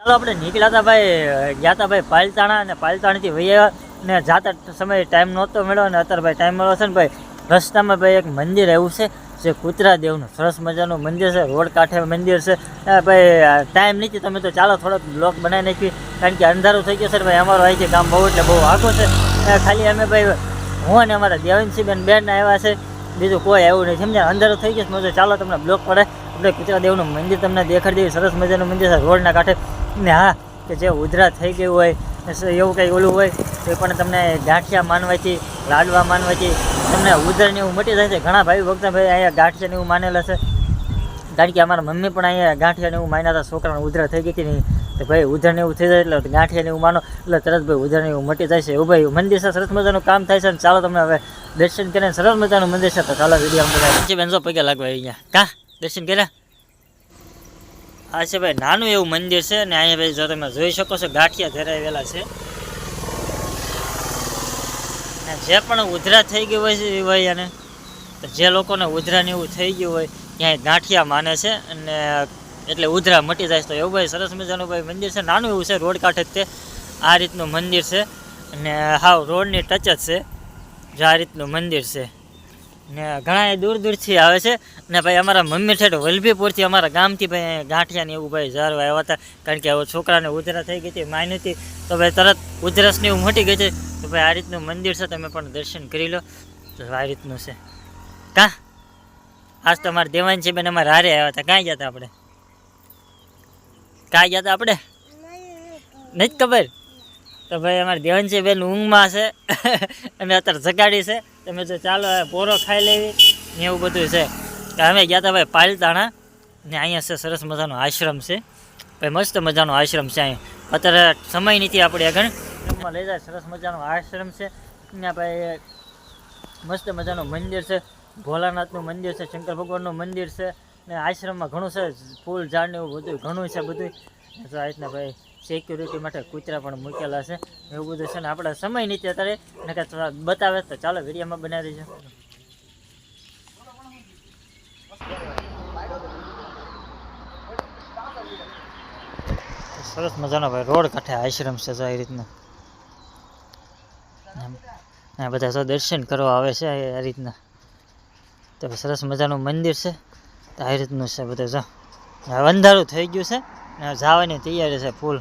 ચાલો આપણે નીકળ્યા હતા ભાઈ, ગયા હતા ભાઈ પાલતાણા, અને પાલતાણાથી વૈયા ને જાતા સમય ટાઈમ નહોતો મળ્યો, અને અત્યારે ભાઈ ટાઈમ મળ્યો છે ને ભાઈ, રસ્તામાં ભાઈ એક મંદિર એવું છે જે કૂતરા દેવનું સરસ મજાનું મંદિર છે, રોડ કાંઠે મંદિર છે ભાઈ. ટાઈમ નથી, તમે તો ચાલો થોડોક બ્લોગ બનાવી નાખી, કારણ કે અંધારું થઈ ગયું છે ભાઈ. અમારું આવી ગામ બહુ એટલે બહુ આખું છે, ખાલી અમે ભાઈ હું અને અમારા દેવનસિંહબેન બેન આવ્યા છે, બીજું કોઈ આવ્યું નહીં, સમજ્યા. અંધારું થઈ ગયું છે, ચાલો તમને બ્લોગ પડે આપણે કૂતરા દેવનું મંદિર તમને દેખાડી દેવી. સરસ મજાનું મંદિર છે રોડના કાંઠે. ને હા, કે જે ઉધરા થઈ ગયું હોય એવું કંઈ ઓલું હોય તો પણ તમને ગાંઠિયા માનવાથી, લાડવા માનવાથી તમને ઉધરને એવું મટી જાય છે. ઘણા ભાઈ વખતે ભાઈ અહીંયા ગાંઠિયાને એવું માનેલા છે, કારણ કે અમારા મમ્મી પણ અહીંયા ગાંઠિયાને એવું માન્યા હતા. છોકરાને ઉધરા થઈ ગઈ હતી નહીં તો ભાઈ ઉધરને એવું થઈ જાય એટલે ગાંઠિયાને એવું માનો એટલે તરત ભાઈ ઉધરને એવું મટી જાય છે. એવું ભાઈ મંદિર છે, સરસ મજાનું કામ થાય છે. અને ચાલો તમને હવે દર્શન કરીને, સરસ મજાનું મંદિર છે, તો ચાલો વિડીયો બધા બેનસો પગે લાગવા અહીંયા કા દર્શન કર્યા. આ છે ભાઈ નાનું એવું મંદિર છે, ને અહીંયા ભાઈ જો તમે જોઈ શકો છો ગાંઠિયા ધરાવેલા છે. ને જે પણ ઉધરા થઈ ગયું હોય છે ભાઈ, અને જે લોકોને ઉધરાને એવું થઈ ગયું હોય ત્યાં ગાંઠિયા માને છે, અને એટલે ઉધરા મટી જાય. તો એવું ભાઈ સરસ મજાનું ભાઈ મંદિર છે, નાનું એવું છે, રોડ કાંઠે જ તે આ રીતનું મંદિર છે, અને હાવ રોડની ટચ જ છે જો આ રીતનું મંદિર છે. ને ઘણા દૂર દૂરથી આવે છે, ને ભાઈ અમારા મમ્મી ઠેઠ વલભીપુરથી અમારા ગામથી ભાઈ ગાંઠિયાને એવું ભાઈ જારવા આવ્યા હતા, કારણ કે હવે છોકરાને ઉધરા થઈ ગઈ હતી, માની હતી, તો ભાઈ તરત ઉધરસને એવું મટી ગઈ છે. તો ભાઈ આ રીતનું મંદિર છે, તમે પણ દર્શન કરી લો. તો આ રીતનું છે કાં. આજ તો અમારે દેવાન છે બેન અમારે હારે આવ્યા હતા. ક્યાં ગયા હતા આપણે? ક્યાં ગયા હતા આપણે? નથી ખબર. તો ભાઈ અમારે દેવાનસિંહ બેન ઊંઘમાં છે અને અત્યારે જગાડી છે. તમે જો ચાલો પોરો ખાઈ લેવી ને એવું બધું છે. અમે ગયા હતા ભાઈ પાલતાણા, ને અહીંયા છે સરસ મજાનો આશ્રમ છે ભાઈ, મસ્ત મજાનો આશ્રમ છે. અહીંયા અત્યારે સમય નથી આપણે આગળ રૂમમાં લઈ જાય. સરસ મજાનો આશ્રમ છે, ત્યાં ભાઈ મસ્ત મજાનું મંદિર છે, ભોલાનાથનું મંદિર છે, શંકર ભગવાનનું મંદિર છે, ને આશ્રમમાં ઘણું છે, ફૂલ ઝાડ ને એવું બધું ઘણું છે બધું. તો આ રીતના ભાઈ સિક્યુરિટી માટે કૂતરા પણ મૂકેલા છે, એવું બધું છે. ને આપણે સમય નથી અત્યારે ને કે બતાવે તો ચાલો વિડીયોમાં બનાવી દઈશું. સરસ મજાનો ભાઈ રોડ કાંઠે આશ્રમ છે, તો આ રીતના બધા તો દર્શન કરવા આવે છે આ રીતના. તો સરસ મજાનું મંદિર છે, તો આ રીતનું છે બધું. જો અંધારું થઈ ગયું છે, જવાની તૈયારી છે ફૂલ.